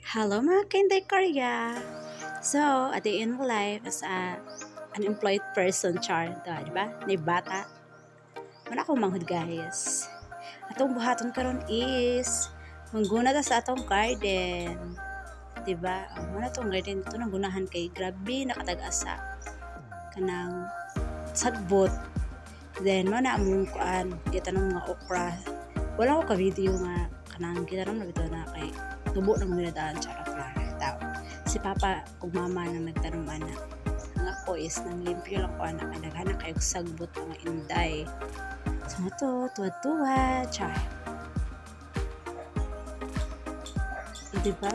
Hello mga Kinday Korea! So, at the end of life as a unemployed person, di ba? Ni bata. Wala akong manghud guys. Atong buhaton karon is mangguna ta sa atong garden. Di ba? Muna tong garden ito nang gunahan kay grabe nakatag-asa kanang sagbot. Then mo na among kuan kita ng mga okra. Wala ko ka video nga kanang kita nang nabito na kay tubo na mga daan charot lang tao. Si papa ug mama nang nagtanong ana. Ang ako is nang limpyo lang ko anak naghanap kay sagbot mga inday. So to tuwa-tuwa char. Diba?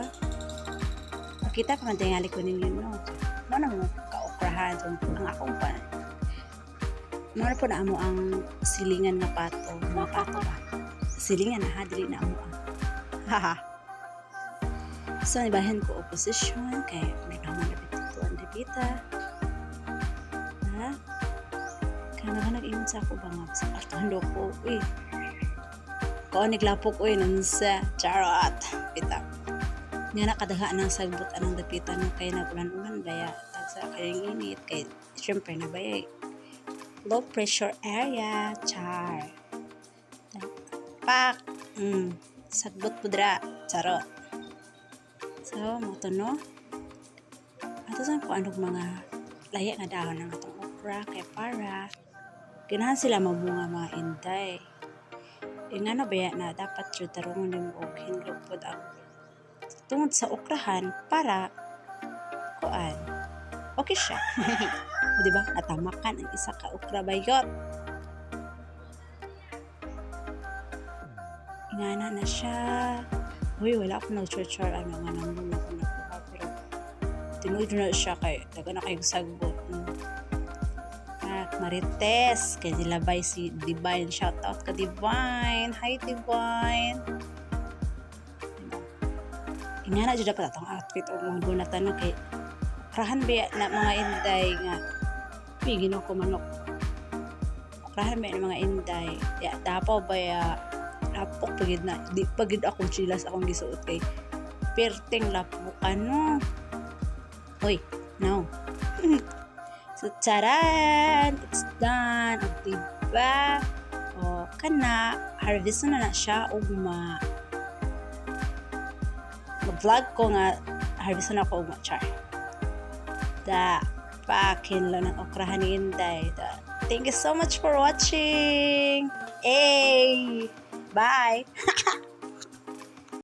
Kita pa man tingali ko ninyo no. No na mo kaokrahan ang akong pa. Mara po na amo ang silingan nga pato, mga pato ba? Silingan na ha, dili na amo ang. Haha. So, ibahin ko opposition kay may naman na bito ang debita. Ha? Kaya nga nag-iwan sa ako ba nga sa artohan ko. Uy. Kung niglapok uy nung sa charot. Pita. Nga nakadahaan ng sagbot anong dapitan mo kay nagulan-ulan baya. Tagsa kayong init kay syempre na baya low pressure area. Char. Pak. Sagbot pudra. Charot. So, moto no. Ato sa ko anong mga laya nga dahon ng atong okra kay para ganahan sila mabunga mga inday. Nga na baya na dapat yun tarungan din mo og hinlo pod ang tungod sa okrahan para kuan okay siya. O diba? Natamakan ang isa ka okra bayot. Ingana na siya. Uy, wala akong nag-char ano nga nambong ako nakuha pero tinuod na siya kay daga na kayong sagbot. Marites kay nilabay si Divine. Shout out ka Divine. Hi Divine. Ingana jud dapat atong outfit o mga gunatan na kay krahan ba na mga inday nga pigino ko manok. Krahan ba na mga inday. Ya dapaw ba ya lapok pagid na di pagid akong chilas akong gisuot kay perteng lapok ano. Hoy, no. So, charan! It's done! O, diba? O, kana, harvest na siya o mag-vlog ko nga harvest na ako o char. Da, pakin lang ng okrahan ni Inday. Da. Thank you so much for watching! Hey! Bye!